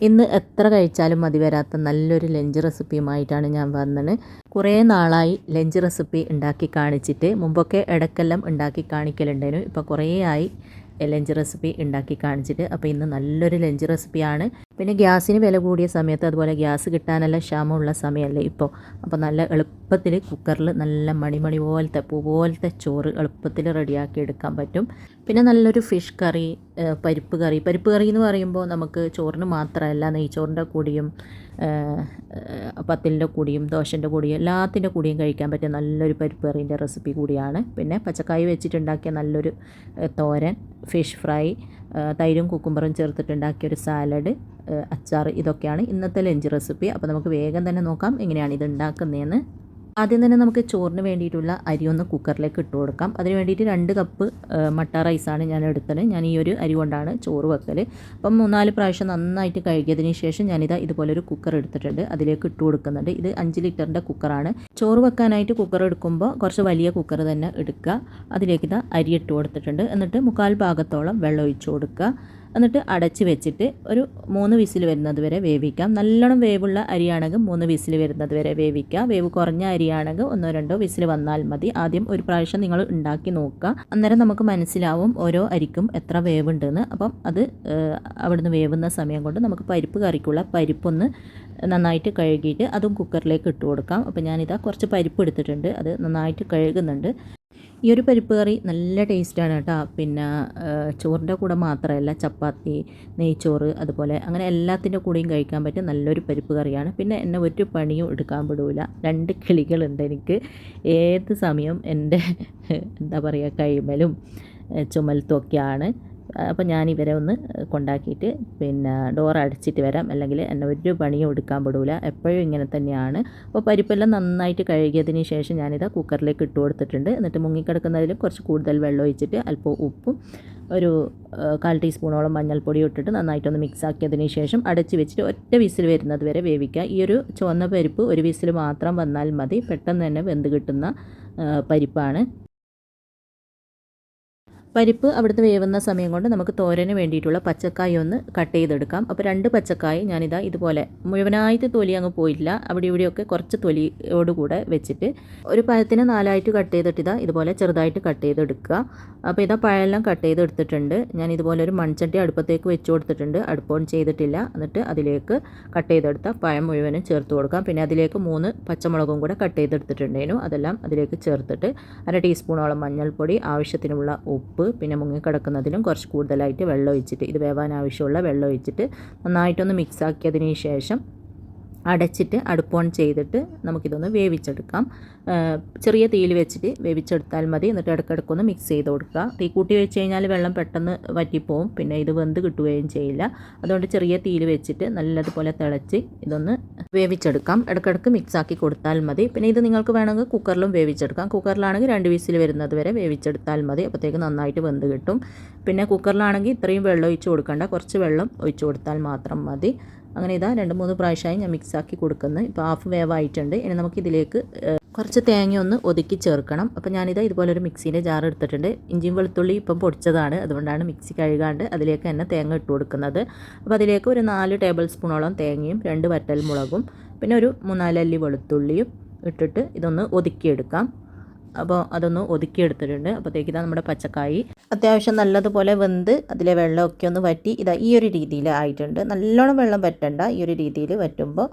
ഇന്ന് എത്ര കഴിച്ചാലും മതി വരാത്ത നല്ലൊരു ലഞ്ച് റെസിപ്പിയുമായിട്ടാണ് ഞാൻ വന്നത്. കുറേ നാളായി ലഞ്ച് റെസിപ്പി ഉണ്ടാക്കി കാണിച്ചിട്ട്. മുമ്പൊക്കെ ഇടയ്ക്കെല്ലാം ഉണ്ടാക്കി കാണിക്കലുണ്ടായിരുന്നു. ഇപ്പോൾ കുറേ ആയി ലഞ്ച് റെസിപ്പി ഉണ്ടാക്കി കാണിച്ചിട്ട്. അപ്പോൾ ഇന്ന് നല്ലൊരു ലഞ്ച് റെസിപ്പിയാണ്. പിന്നെ ഗ്യാസിന് വില കൂടിയ സമയത്ത്, അതുപോലെ ഗ്യാസ് കിട്ടാനെല്ലാം ക്ഷാമമുള്ള സമയമല്ലേ ഇപ്പോൾ. അപ്പോൾ നല്ല എളുപ്പത്തിൽ കുക്കറിൽ നല്ല മണിമണി പോലത്തെ പൂ പോലത്തെ ചോറ് എളുപ്പത്തിൽ റെഡിയാക്കി എടുക്കാൻ പറ്റും. പിന്നെ നല്ലൊരു ഫിഷ് കറി, പരിപ്പ് കറി എന്ന് പറയുമ്പോൾ നമുക്ക് ചോറിന് മാത്രമല്ല, നെയ്ച്ചോറിൻ്റെ കൂടിയും പത്തിലിൻ്റെ കൂടിയും ദോശൻ്റെ കൂടിയും എല്ലാത്തിൻ്റെ കൂടിയും കഴിക്കാൻ പറ്റിയ നല്ലൊരു പരിപ്പ് കറീൻ്റെ റെസിപ്പി കൂടിയാണ്. പിന്നെ പച്ചക്കായ് വെച്ചിട്ടുണ്ടാക്കിയ നല്ലൊരു തോരൻ, ഫിഷ് ഫ്രൈ, തൈരും കുക്കുംബറും ചേർത്തിട്ടുണ്ടാക്കിയൊരു സാലഡ്, അച്ചാർ, ഇതൊക്കെയാണ് ഇന്നത്തെ ലഞ്ച് റെസിപ്പി. അപ്പോൾ നമുക്ക് വേഗം തന്നെ നോക്കാം എങ്ങനെയാണ് ഇത് ഉണ്ടാക്കുന്നതെന്ന്. ആദ്യം തന്നെ നമുക്ക് ചോറിന് വേണ്ടിയിട്ടുള്ള അരി ഒന്ന് കുക്കറിലേക്ക് ഇട്ട് കൊടുക്കാം. അതിന് വേണ്ടിയിട്ട് 2 കപ്പ് മട്ട റൈസാണ് ഞാൻ എടുത്തത്. ഞാൻ ഈ ഒരു അരി കൊണ്ടാണ് ചോറ് വെക്കൽ. അപ്പം 3-4 പ്രാവശ്യം നന്നായിട്ട് കഴുകിയതിന് ശേഷം ഞാനിതാ ഇതുപോലൊരു കുക്കർ എടുത്തിട്ടുണ്ട്, അതിലേക്ക് ഇട്ട് കൊടുക്കുന്നുണ്ട്. ഇത് 5 ലിറ്ററിൻ്റെ കുക്കറാണ്. ചോറ് വെക്കാനായിട്ട് കുക്കർ എടുക്കുമ്പോൾ കുറച്ച് വലിയ കുക്കർ തന്നെ എടുക്കുക. അതിലേക്ക് ഇതാ അരി ഇട്ട് കൊടുത്തിട്ടുണ്ട്. എന്നിട്ട് 1/4 ഭാഗത്തോളം വെള്ളം ഒഴിച്ച് കൊടുക്കുക. എന്നിട്ട് അടച്ച് വെച്ചിട്ട് ഒരു 3 വിസിൽ വരുന്നത് വരെ വേവിക്കാം. നല്ലോണം വേവുള്ള അരിയാണെങ്കിൽ 3 വിസിൽ വരുന്നത് വരെ വേവിക്കുക. വേവ് കുറഞ്ഞ അരിയാണെങ്കിൽ 1-2 വിസിൽ വന്നാൽ മതി. ആദ്യം ഒരു പ്രാവശ്യം നിങ്ങൾ ഉണ്ടാക്കി നോക്കുക. അന്നേരം നമുക്ക് മനസ്സിലാവും ഓരോ അരിക്കും എത്ര വേവുണ്ടെന്ന്. അപ്പം അത് അവിടുന്ന് വേവുന്ന സമയം കൊണ്ട് നമുക്ക് പരിപ്പ് കറിക്കുള്ള പരിപ്പൊന്ന് നന്നായിട്ട് കഴുകിയിട്ട് അതും കുക്കറിലേക്ക് ഇട്ട് കൊടുക്കാം. അപ്പോൾ ഞാനിതാ കുറച്ച് പരിപ്പ് എടുത്തിട്ടുണ്ട്, അത് നന്നായിട്ട് കഴുകുന്നുണ്ട്. ഈ ഒരു പരിപ്പ് കറി നല്ല ടേസ്റ്റാണ് കേട്ടോ. പിന്നെ ചോറിൻ്റെ കൂടെ മാത്രമല്ല, ചപ്പാത്തി, നെയ്ച്ചോറ്, അതുപോലെ അങ്ങനെ എല്ലാത്തിൻ്റെ കൂടെയും കഴിക്കാൻ പറ്റിയ നല്ലൊരു പരിപ്പ് കറിയാണ്. പിന്നെ എന്നെ ഒരു പണിയും എടുക്കാൻ വിടൂല. 2 കിളികളുണ്ട് എനിക്ക്. ഏത് സമയം എൻ്റെ എന്താ പറയുക, കൈമലും ചുമലത്തൊക്കെയാണ്. അപ്പോൾ ഞാൻ ഇവരെ ഒന്ന് കൊണ്ടാക്കിയിട്ട് പിന്നെ ഡോർ അടച്ചിട്ട് വരാം, അല്ലെങ്കിൽ എന്നെ ഒരു പണിയും എടുക്കാൻ വിടൂല. എപ്പോഴും ഇങ്ങനെ തന്നെയാണ്. അപ്പോൾ പരിപ്പെല്ലാം നന്നായിട്ട് കഴുകിയതിന് ശേഷം ഞാനിതാ കുക്കറിലേക്ക് ഇട്ട് കൊടുത്തിട്ടുണ്ട്. എന്നിട്ട് മുങ്ങിക്കിടക്കുന്നതിൽ കുറച്ച് കൂടുതൽ വെള്ളം ഒഴിച്ചിട്ട് അല്പം ഉപ്പും ഒരു 1/4 ടീസ്പൂണോളം മഞ്ഞൾപ്പൊടിയും ഇട്ടിട്ട് നന്നായിട്ടൊന്ന് മിക്സ് ആക്കിയതിന് ശേഷം അടച്ച് വെച്ചിട്ട് ഒറ്റ വിസിൽ വരുന്നത് വരെ വേവിക്കുക. ഈ ഒരു ചുവന്ന പരിപ്പ് ഒരു വിസിൽ മാത്രം വന്നാൽ മതി. പെട്ടെന്ന് തന്നെ വെന്ത് കിട്ടുന്ന പരിപ്പാണ്. പരിപ്പ് അവിടുന്ന് വേവുന്ന സമയം കൊണ്ട് നമുക്ക് തോരന് വേണ്ടിയിട്ടുള്ള പച്ചക്കായ ഒന്ന് കട്ട് ചെയ്തെടുക്കാം. അപ്പോൾ 2 പച്ചക്കായ ഞാനിതാ ഇതുപോലെ മുഴുവനായിട്ട് തൊലി അങ്ങ് പോയില്ല, അവിടെ ഇവിടെയൊക്കെ കുറച്ച് തൊലിയോടുകൂടെ വെച്ചിട്ട് ഒരു പഴത്തിന് 4ആയിട്ട് കട്ട് ചെയ്തിട്ട് ഇതുപോലെ ചെറുതായിട്ട് കട്ട് ചെയ്തെടുക്കുക. അപ്പോൾ ഇതാ പഴമെല്ലാം കട്ട് ചെയ്തെടുത്തിട്ടുണ്ട്. ഞാൻ ഇതുപോലെ ഒരു മൺചട്ടി അടുപ്പത്തേക്ക് വെച്ച് കൊടുത്തിട്ടുണ്ട്, അടുപ്പ് ഓൺ ചെയ്തിട്ടില്ല. എന്നിട്ട് അതിലേക്ക് കട്ട് ചെയ്തെടുത്ത പഴം മുഴുവനും ചേർത്ത് കൊടുക്കാം. പിന്നെ അതിലേക്ക് 3 പച്ചമുളകും കൂടെ കട്ട് ചെയ്തെടുത്തിട്ടുണ്ടായിരുന്നു, അതെല്ലാം അതിലേക്ക് ചേർത്തിട്ട് 1/2 ടീസ്പൂണോളം മഞ്ഞൾപ്പൊടി, ആവശ്യത്തിനുള്ള ഉപ്പ്, പിന്നെ മുങ്ങിക്കിടക്കുന്നതിലും കുറച്ച് കൂടുതലായിട്ട് വെള്ളം ഒഴിച്ചിട്ട്, ഇത് വേവാൻ ആവശ്യമുള്ള വെള്ളം ഒഴിച്ചിട്ട് നന്നായിട്ടൊന്ന് മിക്സ് ആക്കിയതിന് ശേഷം അടച്ചിട്ട് അടുപ്പ് ഓൺ ചെയ്തിട്ട് നമുക്കിതൊന്ന് വേവിച്ചെടുക്കാം. ചെറിയ തീയിൽ വെച്ചിട്ട് വേവിച്ചെടുത്താൽ മതി. എന്നിട്ട് ഇടയ്ക്കിടയ്ക്കൊന്ന് മിക്സ് ചെയ്ത് കൊടുക്കുക. തീ കൂട്ടി വെച്ച് കഴിഞ്ഞാൽ വെള്ളം പെട്ടെന്ന് വറ്റിപ്പോവും, പിന്നെ ഇത് വെന്ത് കിട്ടുകയും ചെയ്യില്ല. അതുകൊണ്ട് ചെറിയ തീയിൽ വെച്ചിട്ട് നല്ലതുപോലെ തിളച്ച് ഇതൊന്ന് വേവിച്ചെടുക്കാം. ഇടയ്ക്കിടയ്ക്ക് മിക്സ് ആക്കി കൊടുത്താൽ മതി. പിന്നെ ഇത് നിങ്ങൾക്ക് വേണമെങ്കിൽ കുക്കറിലും വേവിച്ചെടുക്കാം. കുക്കറിലാണെങ്കിൽ 2 വിസിൽ വരുന്നത് വരെ വേവിച്ചെടുത്താൽ മതി. അപ്പോഴത്തേക്ക് നന്നായിട്ട് വെന്ത് കിട്ടും. പിന്നെ കുക്കറിലാണെങ്കിൽ ഇത്രയും വെള്ളം ഒഴിച്ച് കൊടുക്കേണ്ട, കുറച്ച് വെള്ളം ഒഴിച്ച് കൊടുത്താൽ മാത്രം മതി. അങ്ങനെ ഇതാ 2-3 പ്രാവശ്യമായി ഞാൻ മിക്സാക്കി കൊടുക്കുന്നത്. ഇപ്പോൾ ഹാഫ് വേവായിട്ടുണ്ട്. ഇനി നമുക്കിതിലേക്ക് കുറച്ച് തേങ്ങ ഒന്ന് ഒതുക്കി ചേർക്കണം. അപ്പോൾ ഞാനിതാ ഇതുപോലൊരു മിക്സീൻ്റെ ജാർ എടുത്തിട്ടുണ്ട്. ഇഞ്ചിയും വെളുത്തുള്ളി ഇപ്പം പൊടിച്ചതാണ്, അതുകൊണ്ടാണ് മിക്സി കഴുകാണ്ട് അതിലേക്ക് തന്നെ തേങ്ങ ഇട്ട് കൊടുക്കുന്നത്. അപ്പോൾ അതിലേക്ക് ഒരു 4 ടേബിൾ സ്പൂണോളം തേങ്ങയും 2 വറ്റൽമുളകും പിന്നെ ഒരു 3-4 അല്ലി വെളുത്തുള്ളിയും ഇട്ടിട്ട് ഇതൊന്ന് ഒതുക്കിയെടുക്കാം. അപ്പോൾ അതൊന്ന് ഒതുക്കിയെടുത്തിട്ടുണ്ട്. അപ്പോഴത്തേക്ക് ഇതാ നമ്മുടെ പച്ചക്കായി അത്യാവശ്യം നല്ലതുപോലെ വെന്ത് അതിലെ വെള്ളമൊക്കെ ഒന്ന് വറ്റി ഇതാ ഈ ഒരു രീതിയിൽ ആയിട്ടുണ്ട്. നല്ലോണം വെള്ളം വറ്റണ്ട, ഈ ഒരു രീതിയിൽ വറ്റുമ്പോൾ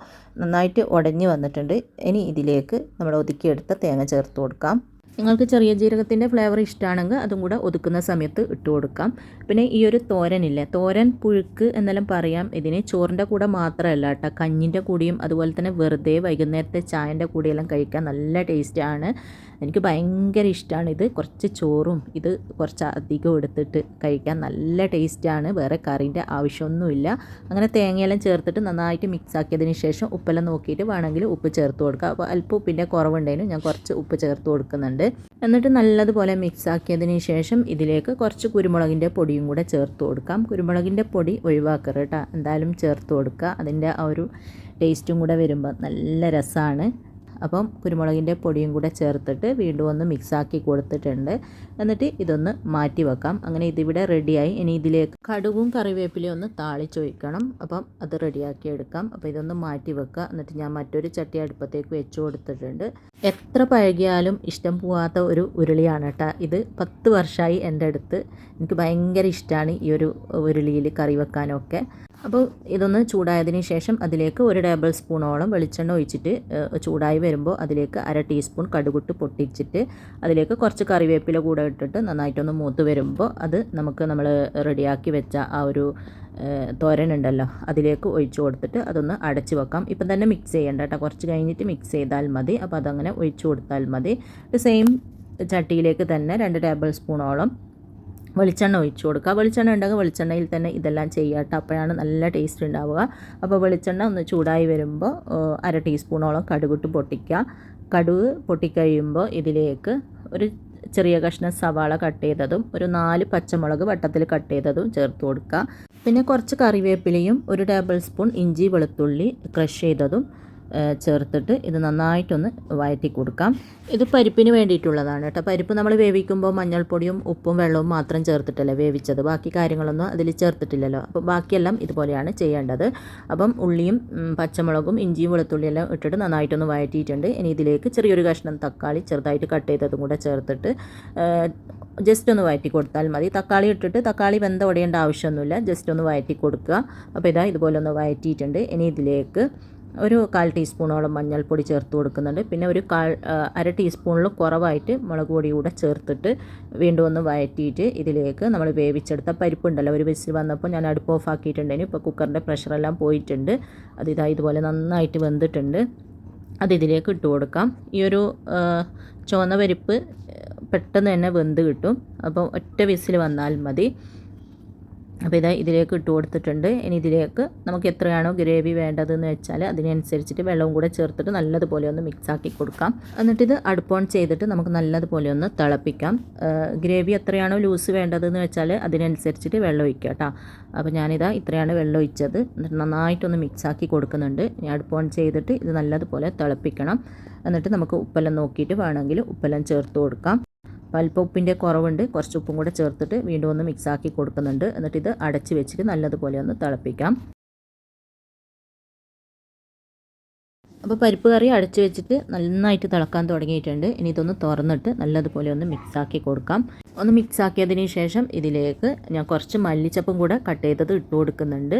നന്നായിട്ട് ഉടഞ്ഞ് വന്നിട്ടുണ്ട്. ഇനി ഇതിലേക്ക് നമ്മൾ ഒതുക്കിയെടുത്ത തേങ്ങ ചേർത്ത് കൊടുക്കാം. നിങ്ങൾക്ക് ചെറിയ ജീരകത്തിൻ്റെ ഫ്ലേവർ ഇഷ്ടമാണെങ്കിൽ അതും കൂടെ ഒതുക്കുന്ന സമയത്ത് ഇട്ട് കൊടുക്കാം. പിന്നെ ഈ ഒരു തോരനില്ലേ, തോരൻ പുഴുക്ക് എന്നെല്ലാം പറയാം ഇതിന്. ചോറിൻ്റെ കൂടെ മാത്രമല്ല കേട്ടോ, കഞ്ഞിൻ്റെ കൂടിയും അതുപോലെ തന്നെ വെറുതെ വൈകുന്നേരത്തെ ചായൻ്റെ കൂടെയെല്ലാം കഴിക്കാൻ നല്ല ടേസ്റ്റാണ്. എനിക്ക് ഭയങ്കര ഇഷ്ടമാണ് ഇത്. കുറച്ച് ചോറും ഇത് കുറച്ച് അധികം എടുത്തിട്ട് കഴിക്കാൻ നല്ല ടേസ്റ്റാണ്. വേറെ കറീൻ്റെ ആവശ്യമൊന്നുമില്ല. അങ്ങനെ തേങ്ങയെല്ലാം ചേർത്തിട്ട് നന്നായിട്ട് മിക്സ് ആക്കിയതിന് ശേഷം ഉപ്പെല്ലാം നോക്കിയിട്ട് വേണമെങ്കിൽ ഉപ്പ് ചേർത്ത് കൊടുക്കുക. അപ്പോൾ അല്പം ഉപ്പിൻ്റെ കുറവുണ്ടെങ്കിലും ഞാൻ കുറച്ച് ഉപ്പ് ചേർത്ത് കൊടുക്കുന്നുണ്ട്. എന്നിട്ട് നല്ലതുപോലെ മിക്സ് ആക്കിയതിന് ശേഷം ഇതിലേക്ക് കുറച്ച് കുരുമുളകിൻ്റെ പൊടിയും കൂടെ ചേർത്ത് കൊടുക്കാം. കുരുമുളകിൻ്റെ പൊടി ഒഴിവാക്കരുത് കേട്ടോ, എന്തായാലും ചേർത്ത് കൊടുക്കുക. അതിൻ്റെ ആ ഒരു ടേസ്റ്റും കൂടെ വരുമ്പോൾ നല്ല രസമാണ്. അപ്പം കുരുമുളകിൻ്റെ പൊടിയും കൂടെ ചേർത്തിട്ട് വീണ്ടും ഒന്ന് മിക്സാക്കി കൊടുത്തിട്ടുണ്ട്. എന്നിട്ട് ഇതൊന്ന് മാറ്റി വെക്കാം. അങ്ങനെ ഇതിവിടെ റെഡിയായി. ഇനി ഇതിലേക്ക് കടുകും കറിവേപ്പിലയും ഒന്ന് താളിച്ചൊഴിക്കണം. അപ്പം അത് റെഡിയാക്കി എടുക്കാം. അപ്പോൾ ഇതൊന്ന് മാറ്റി വെക്കുക. എന്നിട്ട് ഞാൻ മറ്റൊരു ചട്ടി അടുപ്പത്തേക്ക് വെച്ച് കൊടുത്തിട്ടുണ്ട്. എത്ര പഴകിയാലും ഇഷ്ടം പോവാത്ത ഒരു ഉരുളിയാണ് കേട്ടോ ഇത്. 10 വർഷമായി എൻ്റെ അടുത്ത്. എനിക്ക് ഭയങ്കര ഇഷ്ടമാണ് ഈ ഒരു ഉരുളിയിൽ കറി വെക്കാനൊക്കെ. അപ്പോൾ ഇതൊന്ന് ചൂടായതിന് ശേഷം അതിലേക്ക് 1 ടേബിൾ സ്പൂണോളം വെളിച്ചെണ്ണ ഒഴിച്ചിട്ട് ചൂടായി വരുമ്പോൾ അതിലേക്ക് 1/2 ടീസ്പൂൺ കടുകിട്ട് പൊട്ടിച്ചിട്ട് അതിലേക്ക് കുറച്ച് കറിവേപ്പില കൂടെ ഇട്ടിട്ട് നന്നായിട്ടൊന്ന് മൂത്ത് വരുമ്പോൾ അത് നമ്മൾ റെഡിയാക്കി വെച്ച ആ ഒരു തോരനുണ്ടല്ലോ അതിലേക്ക് ഒഴിച്ച് കൊടുത്തിട്ട് അതൊന്ന് അടച്ച് വെക്കാം. ഇപ്പം തന്നെ മിക്സ് ചെയ്യേണ്ട കേട്ടോ, കുറച്ച് കഴിഞ്ഞിട്ട് മിക്സ് ചെയ്താൽ മതി. അപ്പോൾ അതങ്ങനെ ഒഴിച്ച് കൊടുത്താൽ മതി. സെയിം ചട്ടിയിലേക്ക് തന്നെ 2 ടേബിൾ സ്പൂണോളം വെളിച്ചെണ്ണ ഒഴിച്ച് കൊടുക്കുക. വെളിച്ചെണ്ണ ഉണ്ടെങ്കിൽ വെളിച്ചെണ്ണയിൽ തന്നെ ഇതെല്ലാം ചെയ്യുക കേട്ടോ, അപ്പോഴാണ് നല്ല ടേസ്റ്റ് ഉണ്ടാവുക. അപ്പോൾ വെളിച്ചെണ്ണ ഒന്ന് ചൂടായി വരുമ്പോൾ 1/2 ടീസ്പൂണോളം കടുകിട്ട് പൊട്ടിക്കുക. കടുക് പൊട്ടിക്കഴിയുമ്പോൾ ഇതിലേക്ക് ഒരു ചെറിയ കഷ്ണം സവാള കട്ട് ചെയ്തതും 4 പച്ചമുളക് വട്ടത്തിൽ കട്ട് ചെയ്തതും ചേർത്ത് കൊടുക്കുക. പിന്നെ കുറച്ച് കറിവേപ്പിലയും 1 ടേബിൾ സ്പൂൺ ഇഞ്ചി വെളുത്തുള്ളി ക്രഷ് ചെയ്തതും ചേർത്തിട്ട് ഇത് നന്നായിട്ടൊന്ന് വഴറ്റി കൊടുക്കാം. ഇത് പരിപ്പിന് വേണ്ടിയിട്ടുള്ളതാണ് കേട്ടോ. പരിപ്പ് നമ്മൾ വേവിക്കുമ്പോൾ മഞ്ഞൾപ്പൊടിയും ഉപ്പും വെള്ളവും മാത്രം ചേർത്തിട്ടല്ലേ വേവിച്ചത്, ബാക്കി കാര്യങ്ങളൊന്നും അതിൽ ചേർത്തിട്ടില്ലല്ലോ. അപ്പോൾ ബാക്കിയെല്ലാം ഇതുപോലെയാണ് ചെയ്യേണ്ടത്. അപ്പം ഉള്ളിയും പച്ചമുളകും ഇഞ്ചിയും വെളുത്തുള്ളിയെല്ലാം ഇട്ടിട്ട് നന്നായിട്ടൊന്ന് വഴറ്റിയിട്ടുണ്ട്. ഇനി ഇതിലേക്ക് ചെറിയൊരു കഷ്ണം തക്കാളി ചെറുതായിട്ട് കട്ട് ചെയ്തതും കൂടെ ചേർത്തിട്ട് ജസ്റ്റ് ഒന്ന് വഴറ്റി കൊടുത്താൽ മതി. തക്കാളി ഇട്ടിട്ട് തക്കാളി വെന്ത ഉടയേണ്ട ആവശ്യമൊന്നുമില്ല, ജസ്റ്റ് ഒന്ന് വഴറ്റി കൊടുക്കുക. അപ്പോൾ ഇതുപോലെ ഒന്ന് വഴറ്റിയിട്ടുണ്ട്. ഇനി ഇതിലേക്ക് ഒരു 1/4 ടീസ്പൂണോളം മഞ്ഞൾപ്പൊടി ചേർത്ത് കൊടുക്കുന്നുണ്ട്. പിന്നെ ഒരു 1/2 ടീസ്പൂണിൽ കുറവായിട്ട് മുളക് പൊടി കൂടെ ചേർത്തിട്ട് വീണ്ടും ഒന്ന് വഴറ്റിയിട്ട് ഇതിലേക്ക് നമ്മൾ വേവിച്ചെടുത്ത പരിപ്പുണ്ടല്ലോ, ഒരു വിസിൽ വന്നപ്പോൾ ഞാൻ അടുപ്പ് ഓഫ് ആക്കിയിട്ടുണ്ടായിരുന്നു. ഇപ്പോൾ കുക്കറിൻ്റെ പ്രഷറെല്ലാം പോയിട്ടുണ്ട്. ഇതുപോലെ നന്നായിട്ട് വെന്തിട്ടുണ്ട്. ഇതിലേക്ക് ഇട്ട് കൊടുക്കാം. ഈ ഒരു ചുവന്ന പരിപ്പ് പെട്ടെന്ന് തന്നെ വെന്ത് കിട്ടും. അപ്പോൾ ഒറ്റ വിസിൽ വന്നാൽ മതി. അപ്പോൾ ഇതിലേക്ക് ഇട്ട് കൊടുത്തിട്ടുണ്ട്. ഇനി ഇതിലേക്ക് നമുക്ക് എത്രയാണോ ഗ്രേവി വേണ്ടതെന്ന് വെച്ചാൽ അതിനനുസരിച്ചിട്ട് വെള്ളവും കൂടെ ചേർത്തിട്ട് നല്ലതുപോലെ ഒന്ന് മിക്സാക്കി കൊടുക്കാം. എന്നിട്ട് ഇത് അടുപ്പ് ഓൺ ചെയ്തിട്ട് നമുക്ക് നല്ലതുപോലെ ഒന്ന് തിളപ്പിക്കാം. ഗ്രേവി എത്രയാണോ ലൂസ് വേണ്ടതെന്ന് വെച്ചാൽ അതിനനുസരിച്ചിട്ട് വെള്ളം ഒഴിക്കുക കേട്ടോ. അപ്പോൾ ഇത്രയാണ് വെള്ളം ഒഴിച്ചത്. എന്നിട്ട് നന്നായിട്ടൊന്ന് മിക്സാക്കി കൊടുക്കുന്നുണ്ട്. ഇനി അടുപ്പ് ഓൺ ചെയ്തിട്ട് ഇത് നല്ലതുപോലെ തിളപ്പിക്കണം. എന്നിട്ട് നമുക്ക് ഉപ്പെല്ലാം നോക്കിയിട്ട് വേണമെങ്കിൽ ഉപ്പെല്ലാം ചേർത്ത് കൊടുക്കാം. അല്പം ഉപ്പിൻ്റെ കുറവുണ്ട്, കുറച്ച് ഉപ്പും കൂടെ ചേർത്തിട്ട് വീണ്ടും ഒന്ന് മിക്സാക്കി കൊടുക്കുന്നുണ്ട്. എന്നിട്ട് ഇത് അടച്ച് വെച്ചിട്ട് നല്ലതുപോലെ ഒന്ന് തിളപ്പിക്കാം. അപ്പോൾ പരിപ്പ് കറി അടച്ച് വെച്ചിട്ട് നന്നായിട്ട് തിളക്കാൻ തുടങ്ങിയിട്ടുണ്ട്. ഇനി ഇതൊന്ന് തുറന്നിട്ട് നല്ലതുപോലെ ഒന്ന് മിക്സാക്കി കൊടുക്കാം. ഒന്ന് മിക്സാക്കിയതിന് ശേഷം ഇതിലേക്ക് ഞാൻ കുറച്ച് മല്ലിച്ചപ്പും കൂടെ കട്ട് ചെയ്തത് ഇട്ട് കൊടുക്കുന്നുണ്ട്.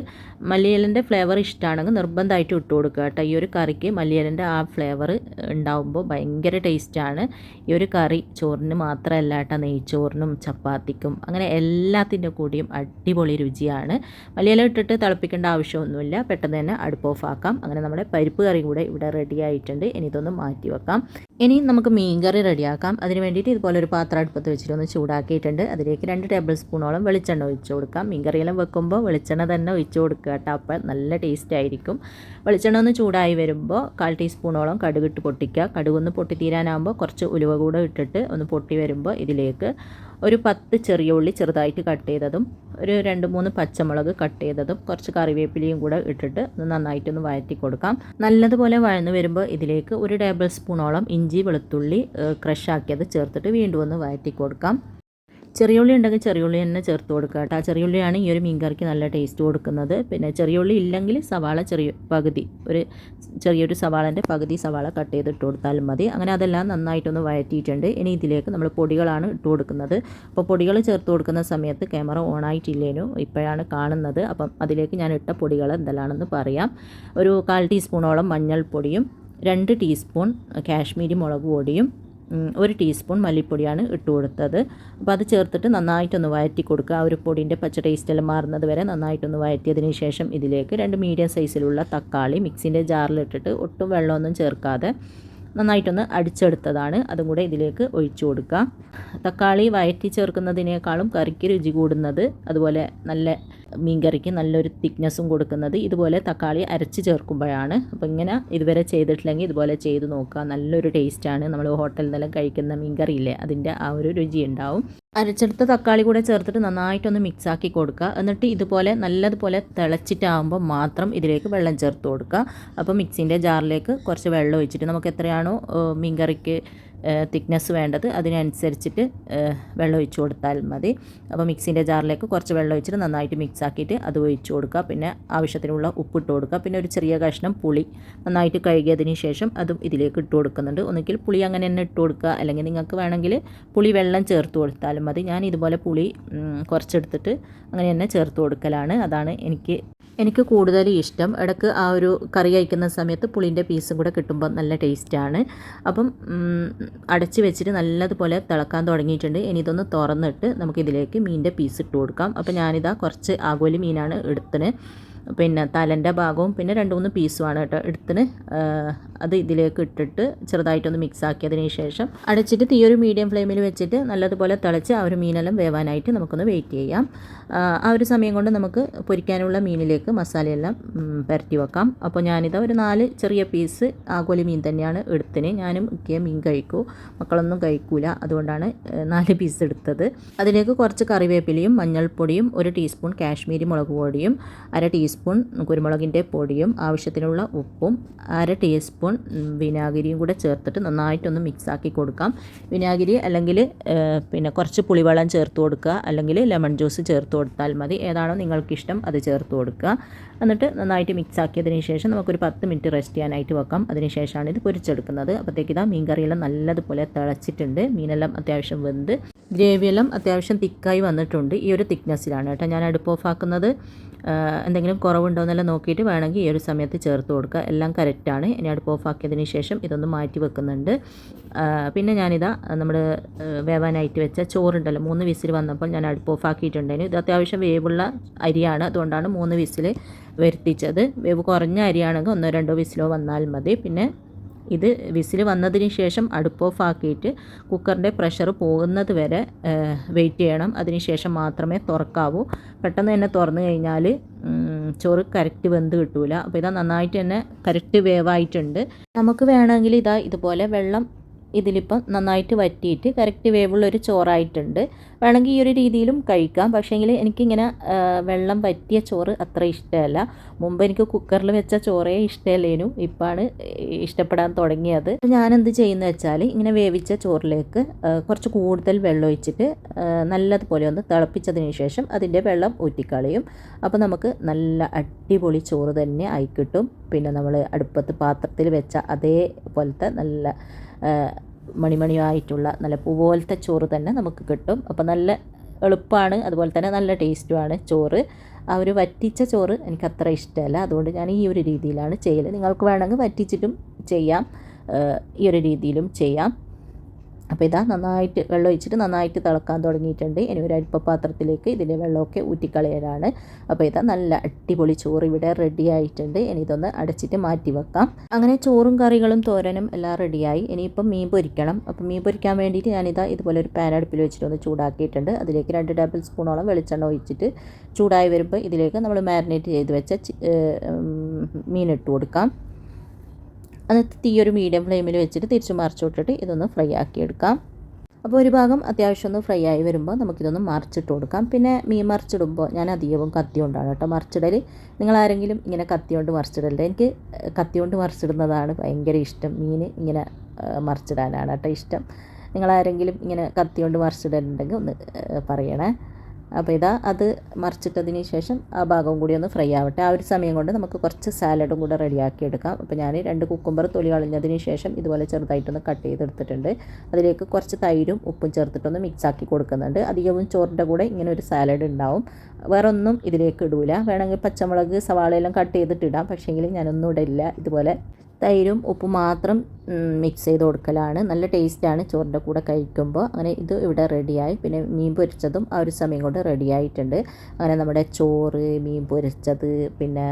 മല്ലിയിലൻ്റെ ഫ്ലേവർ ഇഷ്ടമാണെങ്കിൽ നിർബന്ധമായിട്ട് ഇട്ട് കൊടുക്കുക കേട്ടോ. ഈ ഒരു കറിക്ക് മല്ലിയിലൻ്റെ ആ ഫ്ലേവർ ഉണ്ടാവുമ്പോൾ ഭയങ്കര ടേസ്റ്റാണ്. ഈ ഒരു കറി ചോറിന് മാത്രമല്ല കേട്ടോ, നെയ്ച്ചോറിനും ചപ്പാത്തിക്കും അങ്ങനെ എല്ലാത്തിൻ്റെ കൂടിയും അടിപൊളി രുചിയാണ്. മല്ലിയില ഇട്ടിട്ട് തിളപ്പിക്കേണ്ട ആവശ്യമൊന്നുമില്ല, പെട്ടെന്ന് തന്നെ അടുപ്പ് ഓഫ് ആക്കാം. അങ്ങനെ നമ്മുടെ പരിപ്പ് കറി കൂടെ ഇവിടെ റെഡി ആയിട്ടുണ്ട്. ഇനി ഇതൊന്ന് മാറ്റി വെക്കാം. ഇനി നമുക്ക് മീൻ കറി റെഡിയാക്കാം. അതിന് വേണ്ടിയിട്ട് ഇതുപോലെ ഒരു പാത്രം അടുപ്പത്ത് വെച്ചിട്ട് ഒന്ന് ചൂടാക്കിയിട്ടുണ്ട്. അതിലേക്ക് 2 ടേബിൾ സ്പൂണോളം വെളിച്ചെണ്ണ ഒഴിച്ച് കൊടുക്കാം. മീൻ കറിയെല്ലാം വെക്കുമ്പോൾ വെളിച്ചെണ്ണ തന്നെ ഒഴിച്ച് കൊടുക്കുക കേട്ടോ, അപ്പോൾ നല്ല ടേസ്റ്റ് ആയിരിക്കും. വെളിച്ചെണ്ണ ഒന്ന് ചൂടായി വരുമ്പോൾ 1/4 ടീസ്പൂണോളം കടുകിട്ട് പൊട്ടിക്കുക. കടുകൊന്ന് പൊട്ടിത്തീരാനാകുമ്പോൾ കുറച്ച് ഉലുവ കൂടെ ഇട്ടിട്ട് ഒന്ന് പൊട്ടി വരുമ്പോൾ ഇതിലേക്ക് ഒരു 10 ചെറിയ ഉള്ളി ചെറുതായിട്ട് കട്ട് ചെയ്തതും ഒരു 2-3 പച്ചമുളക് കട്ട് ചെയ്തതും കുറച്ച് കറിവേപ്പിലയും കൂടെ ഇട്ടിട്ട് നന്നായിട്ടൊന്ന് വഴറ്റി കൊടുക്കാം. നല്ലതുപോലെ വഴന്ന് വരുമ്പോൾ ഇതിലേക്ക് 1 ടേബിൾ സ്പൂണോളം ഇഞ്ചി വെളുത്തുള്ളി ക്രഷ് ആക്കിയത് ചേർത്തിട്ട് വീണ്ടും ഒന്ന് വഴറ്റി കൊടുക്കാം. ചെറിയുള്ളി ഉണ്ടെങ്കിൽ ചെറിയുള്ളി തന്നെ ചേർത്ത് കൊടുക്കുക കേട്ടോ. ചെറിയുള്ളിയാണ് ഈ ഒരു മീൻകറിക്ക് നല്ല ടേസ്റ്റ് കൊടുക്കുന്നത്. പിന്നെ ചെറിയുള്ളി ഇല്ലെങ്കിൽ സവാള ചെറിയൊരു സവാളൻ്റെ പകുതി സവാള കട്ട് ചെയ്ത് ഇട്ട് കൊടുത്താലും മതി. അങ്ങനെ അതെല്ലാം നന്നായിട്ടൊന്ന് വഴറ്റിയിട്ടുണ്ട്. ഇനി ഇതിലേക്ക് നമ്മൾ പൊടികളാണ് ഇട്ട് കൊടുക്കുന്നത്. അപ്പോൾ പൊടികൾ ചേർത്ത് കൊടുക്കുന്ന സമയത്ത് ക്യാമറ ഓണായിട്ടില്ലേനു, ഇപ്പോഴാണ് കാണുന്നത്. അപ്പം അതിലേക്ക് ഞാൻ ഇട്ട പൊടികൾ എന്തെല്ലാണെന്ന് പറയാം. ഒരു 1/4 ടീസ്പൂണോളം മഞ്ഞൾപ്പൊടിയും 2 ടീസ്പൂൺ കാശ്മീരി മുളക് പൊടിയും 1 ടീസ്പൂൺ മല്ലിപ്പൊടിയാണ് ഇട്ട് കൊടുത്തത്. അപ്പോൾ അത് ചേർത്തിട്ട് നന്നായിട്ടൊന്ന് വഴറ്റി കൊടുക്കുക. ആ ഒരു പൊടിൻ്റെ പച്ച ടേസ്റ്റെല്ലാം മാറുന്നത് വരെ നന്നായിട്ടൊന്ന് വഴറ്റിയതിന് ശേഷം ഇതിലേക്ക് 2 മീഡിയം സൈസിലുള്ള തക്കാളി മിക്സിൻ്റെ ജാറിലിട്ടിട്ട് ഒട്ടും വെള്ളമൊന്നും ചേർക്കാതെ നന്നായിട്ടൊന്ന് അടിച്ചെടുത്തതാണ്, അതും കൂടെ ഇതിലേക്ക് ഒഴിച്ചു കൊടുക്കുക. തക്കാളി വഴറ്റി ചേർക്കുന്നതിനേക്കാളും കറിക്ക് രുചി കൂടുന്നത്, അതുപോലെ നല്ല മീൻ കറിക്ക് നല്ലൊരു തിക്നെസ്സും കൊടുക്കുന്നത് ഇതുപോലെ തക്കാളി അരച്ച് ചേർക്കുമ്പോഴാണ്. അപ്പോൾ ഇങ്ങനെ ഇതുവരെ ചെയ്തിട്ടില്ലെങ്കിൽ ഇതുപോലെ ചെയ്ത് നോക്കുക. നല്ലൊരു ടേസ്റ്റാണ്. നമ്മൾ ഹോട്ടലിൽ നിന്നെല്ലാം കഴിക്കുന്ന മീൻ കറിയില്ലേ, അതിൻ്റെ ആ ഒരു രുചി ഉണ്ടാവും. അരച്ചെടുത്ത തക്കാളി കൂടെ ചേർത്തിട്ട് നന്നായിട്ടൊന്ന് മിക്സാക്കി കൊടുക്കുക. എന്നിട്ട് ഇതുപോലെ നല്ലതുപോലെ തിളച്ചിട്ടാകുമ്പോൾ മാത്രം ഇതിലേക്ക് വെള്ളം ചേർത്ത് കൊടുക്കുക. അപ്പോൾ മിക്സിൻ്റെ ജാറിലേക്ക് കുറച്ച് വെള്ളം ഒഴിച്ചിട്ട് നമുക്ക് എത്രയാണോ മീൻ കറിക്ക് തിക്നെസ് വേണ്ടത് അതിനനുസരിച്ചിട്ട് വെള്ളം ഒഴിച്ച് കൊടുത്താൽ മതി. അപ്പോൾ മിക്സിൻ്റെ ജാറിലേക്ക് കുറച്ച് വെള്ളം ഒഴിച്ചിട്ട് നന്നായിട്ട് മിക്സ് ആക്കിയിട്ട് അത് ഒഴിച്ച് കൊടുക്കുക. പിന്നെ ആവശ്യത്തിനുള്ള ഉപ്പിട്ട് കൊടുക്കുക. പിന്നെ ഒരു ചെറിയ കഷ്ണം പുളി നന്നായിട്ട് കഴുകിയതിന് ശേഷം അതും ഇതിലേക്ക് ഇട്ട് കൊടുക്കുന്നുണ്ട്. ഒന്നുകിൽ പുളി അങ്ങനെ തന്നെ ഇട്ട് കൊടുക്കുക, അല്ലെങ്കിൽ നിങ്ങൾക്ക് വേണമെങ്കിൽ പുളി വെള്ളം ചേർത്ത് കൊടുത്താലും മതി. ഞാൻ ഇതുപോലെ പുളി കുറച്ചെടുത്തിട്ട് അങ്ങനെ തന്നെ ചേർത്ത് കൊടുക്കലാണ്. അതാണ് എനിക്ക് കൂടുതൽ ഇഷ്ടം. ഇടയ്ക്ക് ആ ഒരു കറി കഴിക്കുന്ന സമയത്ത് പുളിൻ്റെ പീസും കൂടെ കിട്ടുമ്പോൾ നല്ല ടേസ്റ്റാണ്. അപ്പം അടച്ച് വെച്ചിട്ട് നല്ലതുപോലെ തിളക്കാൻ തുടങ്ങിയിട്ടുണ്ട്. ഇനി ഇതൊന്ന് തുറന്നിട്ട് നമുക്കിതിലേക്ക് മീനിൻ്റെ പീസ് ഇട്ട് കൊടുക്കാം. അപ്പോൾ ഞാനിതാ കുറച്ച് ആഗോലി മീനാണ് എടുത്തത്. പിന്നെ തലൻ്റെ ഭാഗവും പിന്നെ 2-3 പീസുമാണ് കേട്ടോ എടുത്തിന്. അത് ഇതിലേക്ക് ഇട്ടിട്ട് ചെറുതായിട്ടൊന്ന് മിക്സ് ആക്കിയതിന് ശേഷം അടച്ചിട്ട് തീ ഒരു മീഡിയം ഫ്ലെയിമിൽ വെച്ചിട്ട് നല്ലതുപോലെ തിളച്ച് ആ ഒരു മീനെല്ലാം വേവാനായിട്ട് നമുക്കൊന്ന് വെയിറ്റ് ചെയ്യാം. ആ ഒരു സമയം കൊണ്ട് നമുക്ക് പൊരിക്കാനുള്ള മീനിലേക്ക് മസാലയെല്ലാം പുരട്ടി വെക്കാം. അപ്പോൾ ഞാനിതാ ഒരു 4 ചെറിയ പീസ് ആഗോലി മീൻ തന്നെയാണ് എടുത്തിന്. ഞാനും ഒക്കെ മീൻ കഴിക്കൂ, മക്കളൊന്നും കഴിക്കൂല, അതുകൊണ്ടാണ് 4 പീസ് എടുത്തത്. അതിലേക്ക് കുറച്ച് കറിവേപ്പിലയും മഞ്ഞൾപ്പൊടിയും 1 ടീസ്പൂൺ കാശ്മീരി മുളക് പൊടിയും 1/2 ടീസ്പൂൺ കുരുമുളകിൻ്റെ പൊടിയും ആവശ്യത്തിനുള്ള ഉപ്പും 1/2 ടീസ്പൂൺ വിനാഗിരിയും കൂടെ ചേർത്തിട്ട് നന്നായിട്ടൊന്ന് മിക്സാക്കി കൊടുക്കാം. വിനാഗിരി അല്ലെങ്കിൽ പിന്നെ കുറച്ച് പുളിവെള്ളം ചേർത്ത് കൊടുക്കുക, അല്ലെങ്കിൽ ലെമൺ ജ്യൂസ് ചേർത്ത് കൊടുത്താൽ മതി. ഏതാണോ നിങ്ങൾക്കിഷ്ടം അത് ചേർത്ത് കൊടുക്കുക. എന്നിട്ട് നന്നായിട്ട് മിക്സ് ആക്കിയതിന് ശേഷം നമുക്കൊരു 10 മിനിറ്റ് റെസ്റ്റ് ചെയ്യാനായിട്ട് വെക്കാം. അതിന് ശേഷമാണ് ഇത് പൊരിച്ചെടുക്കുന്നത്. അപ്പോഴത്തേക്ക് ഇതാ മീൻ കറിയെല്ലാം നല്ലതുപോലെ തിളച്ചിട്ടുണ്ട്. മീനെല്ലാം അത്യാവശ്യം വെന്ത് ഗ്രേവിയെല്ലാം അത്യാവശ്യം തിക്കായി വന്നിട്ടുണ്ട്. ഈ ഒരു തിക്നെസ്സിലാണ് കേട്ടോ ഞാൻ അടുപ്പ് ഓഫ് ആക്കുന്നത്. എന്തെങ്കിലും കുറവുണ്ടോ എന്നെല്ലാം നോക്കിയിട്ട് വേണമെങ്കിൽ ഈ ഒരു സമയത്ത് ചേർത്ത് കൊടുക്കുക. എല്ലാം കറക്റ്റാണ്. ഇനി അടുപ്പ് ഓഫ് ആക്കിയതിന് ശേഷം ഇതൊന്ന് മാറ്റി വെക്കുന്നുണ്ട്. പിന്നെ ഞാനിതാ നമ്മൾ വേവാനായിട്ട് വെച്ച ചോറുണ്ടല്ലോ, 3 വിസിൽ വന്നപ്പോൾ ഞാൻ അടുപ്പ് ഓഫ് ആക്കിയിട്ടുണ്ടായിരുന്നു. ഇത് അത്യാവശ്യം വേവുള്ള അരിയാണ്, അതുകൊണ്ടാണ് 3 വിസിൽ വരുത്തിച്ചത്. വേവ് കുറഞ്ഞ അരിയാണെങ്കിൽ 1-2 വിസിലോ വന്നാൽ മതി. പിന്നെ ഇത് വിസിൽ വന്നതിന് ശേഷം അടുപ്പ് ഓഫ് ആക്കിയിട്ട് കുക്കറിൻ്റെ പ്രഷർ പോകുന്നത് വരെ വെയിറ്റ് ചെയ്യണം. അതിന് ശേഷം മാത്രമേ തുറക്കാവൂ. പെട്ടെന്ന് തന്നെ തുറന്നു കഴിഞ്ഞാൽ ചോറ് കറക്റ്റ് വെന്ത് കിട്ടൂല. അപ്പോൾ ഇതാ നന്നായിട്ട് തന്നെ കറക്റ്റ് വേവായിട്ടുണ്ട്. നമുക്ക് വേണമെങ്കിൽ ഇതാ ഇതുപോലെ വെള്ളം ഇതിലിപ്പം നന്നായിട്ട് വറ്റിയിട്ട് കറക്റ്റ് വേവുള്ളൊരു ചോറായിട്ടുണ്ട്. വേണമെങ്കിൽ ഈ ഒരു രീതിയിലും കഴിക്കാം. പക്ഷേങ്കിൽ എനിക്കിങ്ങനെ വെള്ളം വറ്റിയ ചോറ് അത്ര ഇഷ്ടമല്ല. മുമ്പ് എനിക്ക് കുക്കറിൽ വെച്ച ചോറേ ഇഷ്ടമല്ലേനു, ഇപ്പാണ് ഇഷ്ടപ്പെടാൻ തുടങ്ങിയത്. ഞാനെന്ത് ചെയ്യുന്നത് വെച്ചാൽ ഇങ്ങനെ വേവിച്ച ചോറിലേക്ക് കുറച്ച് കൂടുതൽ വെള്ളം ഒഴിച്ചിട്ട് നല്ലതുപോലെ ഒന്ന് തിളപ്പിച്ചതിന് ശേഷം അതിൻ്റെ വെള്ളം ഊറ്റിക്കളയും. അപ്പോൾ നമുക്ക് നല്ല അടിപൊളി ചോറ് തന്നെ ആയി കിട്ടും. പിന്നെ നമ്മൾ അടുപ്പത്ത് പാത്രത്തിൽ വെച്ച അതേപോലത്തെ നല്ല മണിമണിയായിട്ടുള്ള നല്ല പൂ പോലത്തെ ചോറ് തന്നെ നമുക്ക് കിട്ടും. അപ്പോൾ നല്ല എളുപ്പമാണ്, അതുപോലെ തന്നെ നല്ല ടേസ്റ്റുമാണ് ചോറ്. ആ ഒരു വറ്റിച്ച ചോറ് എനിക്ക് അത്ര ഇഷ്ടമല്ല, അതുകൊണ്ട് ഞാൻ ഈ ഒരു രീതിയിലാണ് ചെയ്യൽ. നിങ്ങൾക്ക് വേണമെങ്കിൽ വറ്റിച്ചിട്ടും ചെയ്യാം, ഈ ഒരു രീതിയിലും ചെയ്യാം. അപ്പോൾ ഇതാ നന്നായിട്ട് വെള്ളം ഒഴിച്ചിട്ട് നന്നായിട്ട് തിളക്കാൻ തുടങ്ങിയിട്ടുണ്ട്. ഇനി ഒരു അരിപ്പപാത്രത്തിലേക്ക് ഇതിൻ്റെ വെള്ളമൊക്കെ ഊറ്റിക്കളയാനാണ്. അപ്പോൾ ഇതാ നല്ല അടിപൊളി ചോറ് ഇവിടെ റെഡി ആയിട്ടുണ്ട്. ഇനി ഇതൊന്ന് അടച്ചിട്ട് മാറ്റി വെക്കാം. അങ്ങനെ ചോറും കറികളും തോരനും എല്ലാം റെഡിയായി. ഇനിയിപ്പം മീൻ പൊരിക്കണം. അപ്പോൾ മീൻ പൊരിക്കാൻ വേണ്ടിയിട്ട് ഞാനിതാ ഇതുപോലെ ഒരു പാൻ അടുപ്പിൽ വെച്ചിട്ട് ഒന്ന് ചൂടാക്കിയിട്ടുണ്ട്. അതിലേക്ക് 2 ടേബിൾ സ്പൂണോളം വെളിച്ചെണ്ണ ഒഴിച്ചിട്ട് ചൂടായി വരുമ്പോൾ ഇതിലേക്ക് നമ്മൾ മാരിനേറ്റ് ചെയ്ത് വെച്ച മീൻ ഇട്ട് കൊടുക്കാം. എന്നിട്ട് തീ ഒരു മീഡിയം ഫ്ലെയിമിൽ വെച്ചിട്ട് തിരിച്ച് മറിച്ചിട്ടിട്ട് ഇതൊന്ന് ഫ്രൈ ആക്കിയെടുക്കാം. അപ്പോൾ ഒരു ഭാഗം അത്യാവശ്യം ഒന്ന് ഫ്രൈ ആയി വരുമ്പോൾ നമുക്കിതൊന്ന് മറിച്ചിട്ട് കൊടുക്കാം. പിന്നെ മീൻ മറിച്ചിടുമ്പോൾ ഞാൻ അധികവും കത്തി കൊണ്ടാണ് കേട്ടോ മറിച്ചിടൽ. നിങ്ങളാരെങ്കിലും ഇങ്ങനെ കത്തി കൊണ്ട് മറിച്ചിടലുണ്ട്? എനിക്ക് കത്തി കൊണ്ട് മറിച്ചിടുന്നതാണ് ഭയങ്കര ഇഷ്ടം. മീൻ ഇങ്ങനെ മറിച്ചിടാനാണ് കേട്ടോ ഇഷ്ടം. നിങ്ങളാരെങ്കിലും ഇങ്ങനെ കത്തി കൊണ്ട് മറിച്ചിടലുണ്ടെങ്കിൽ ഒന്ന് പറയണേ. അപ്പോൾ ഇതാ അത് മറിച്ചിട്ടതിന് ശേഷം ആ ഭാഗവും കൂടി ഒന്ന് ഫ്രൈ ആവട്ടെ. ആ ഒരു സമയം കൊണ്ട് നമുക്ക് കുറച്ച് സാലഡും കൂടെ റെഡിയാക്കി എടുക്കാം. അപ്പോൾ ഞാൻ 2 കുക്കുംബർ തൊലി കളഞ്ഞതിന് ശേഷം ഇതുപോലെ ചെറുതായിട്ടൊന്ന് കട്ട് ചെയ്തെടുത്തിട്ടുണ്ട്. അതിലേക്ക് കുറച്ച് തൈരും ഉപ്പും ചേർത്തിട്ടൊന്ന് മിക്സാക്കി കൊടുക്കുന്നുണ്ട്. അധികവും ചോറിൻ്റെ കൂടെ ഇങ്ങനെ ഒരു സാലഡ് ഉണ്ടാവും. വേറെ ഒന്നും ഇതിലേക്ക് ഇടൂല. വേണമെങ്കിൽ പച്ചമുളക് സവാളയെല്ലാം കട്ട് ചെയ്തിട്ടിടാം, പക്ഷേങ്കിൽ ഞാനൊന്നും ഇടില്ല. ഇതുപോലെ തൈരും ഉപ്പും മാത്രം മിക്സ് ചെയ്ത് കൊടുക്കലാണ്. നല്ല ടേസ്റ്റാണ് ചോറിൻ്റെ കൂടെ കഴിക്കുമ്പോൾ. അങ്ങനെ ഇത് ഇവിടെ റെഡിയായി. പിന്നെ മീൻ പൊരിച്ചതും ആ ഒരു സമയം കൊണ്ട് റെഡിയായിട്ടുണ്ട്. അങ്ങനെ നമ്മുടെ ചോറ്, മീൻ പൊരിച്ചത്, പിന്നെ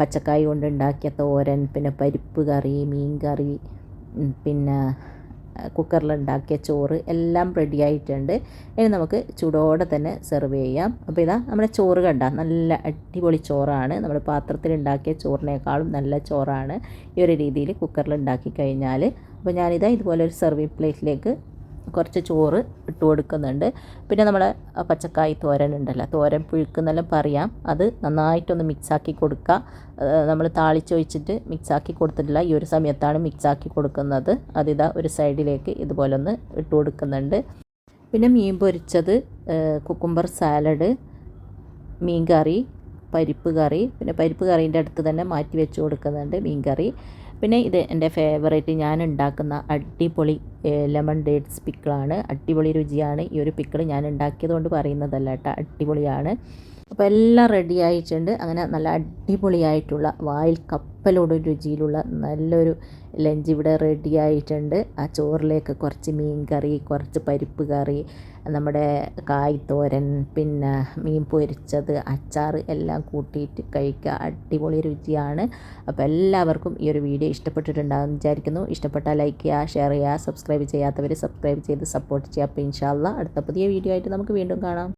പച്ചക്കായ കൊണ്ടുണ്ടാക്കിയ തോരൻ, പിന്നെ പരിപ്പ് കറി, മീൻ കറി, പിന്നെ കുക്കറിലുണ്ടാക്കിയ ചോറ് എല്ലാം റെഡി ആയിട്ടുണ്ട്. ഇനി നമുക്ക് ചൂടോടെ തന്നെ സെർവ് ചെയ്യാം. അപ്പോൾ ഇതാ നമ്മുടെ ചോറ് കണ്ട നല്ല അടിപൊളി ചോറാണ്. നമ്മൾ പാത്രത്തിലുണ്ടാക്കിയ ചോറിനേക്കാളും നല്ല ചോറാണ് ഈ ഒരു രീതിയിൽ കുക്കറിലുണ്ടാക്കി കഴിഞ്ഞാൽ. അപ്പോൾ ഞാനിതാ ഇതുപോലെ ഒരു സെർവിങ് പ്ലേറ്റിലേക്ക് കുറച്ച് ചോറ് ഇട്ട് കൊടുക്കുന്നുണ്ട്. പിന്നെ നമ്മളെ പച്ചക്കായ് തോരൻ ഉണ്ടല്ലോ, തോരൻ പുഴുക്കെന്നെല്ലാം പറയാം, അത് നന്നായിട്ടൊന്ന് മിക്സാക്കി കൊടുക്കുക. നമ്മൾ താളിച്ചൊഴിച്ചിട്ട് മിക്സാക്കി കൊടുത്തിട്ടില്ല, ഈ ഒരു സമയത്താണ് മിക്സാക്കി കൊടുക്കുന്നത്. അതിതാ ഒരു സൈഡിലേക്ക് ഇതുപോലെ ഒന്ന് ഇട്ട് കൊടുക്കുന്നുണ്ട്. പിന്നെ മീൻ പൊരിച്ചത്, കുക്കുംബർ സാലഡ്, മീൻ കറി, പരിപ്പ് കറി, പിന്നെ പരിപ്പ് കറീൻ്റെ അടുത്ത് തന്നെ മാറ്റി വെച്ച് കൊടുക്കുന്നുണ്ട് മീൻ കറി. പിന്നെ ഇത് എൻ്റെ ഫേവറേറ്റ് ഞാൻ ഉണ്ടാക്കുന്ന അടിപൊളി ലെമൺ ഡേറ്റ്സ് പിക്കിളാണ്. അടിപൊളി രുചിയാണ്. ഈ ഒരു പിക്കിൾ ഞാൻ ഉണ്ടാക്കിയത് കൊണ്ട് പറയുന്നതല്ല കേട്ടോ, അടിപൊളിയാണ്. അപ്പോൾ എല്ലാം റെഡി ആയിട്ടുണ്ട്. അങ്ങനെ നല്ല അടിപൊളിയായിട്ടുള്ള വായിൽ കപ്പലോട് രുചിയിലുള്ള നല്ലൊരു ലഞ്ച് ഇവിടെ റെഡി ആയിട്ടുണ്ട്. ആ ചോറിലേക്ക് കുറച്ച് മീൻ കറി, കുറച്ച് പരിപ്പ് കറി, നമ്മുടെ കായ്ത്തോരൻ, പിന്നെ മീൻ പൊരിച്ചത്, അച്ചാർ എല്ലാം കൂട്ടിയിട്ട് കഴിക്കുക. അടിപൊളി രുചിയാണ്. അപ്പോൾ എല്ലാവർക്കും ഈ ഒരു വീഡിയോ ഇഷ്ടപ്പെട്ടിട്ടുണ്ടാകുമെന്ന് വിചാരിക്കുന്നു. ഇഷ്ടപ്പെട്ടാൽ ലൈക്ക് ചെയ്യുക, ഷെയർ ചെയ്യുക, സബ്സ്ക്രൈബ് ചെയ്യാത്തവർ സബ്സ്ക്രൈബ് ചെയ്ത് സപ്പോർട്ട് ചെയ്യുക. അപ്പോൾ ഇൻഷാ അല്ലാഹ് അടുത്ത പുതിയ വീഡിയോ ആയിട്ട് നമുക്ക് വീണ്ടും കാണാം.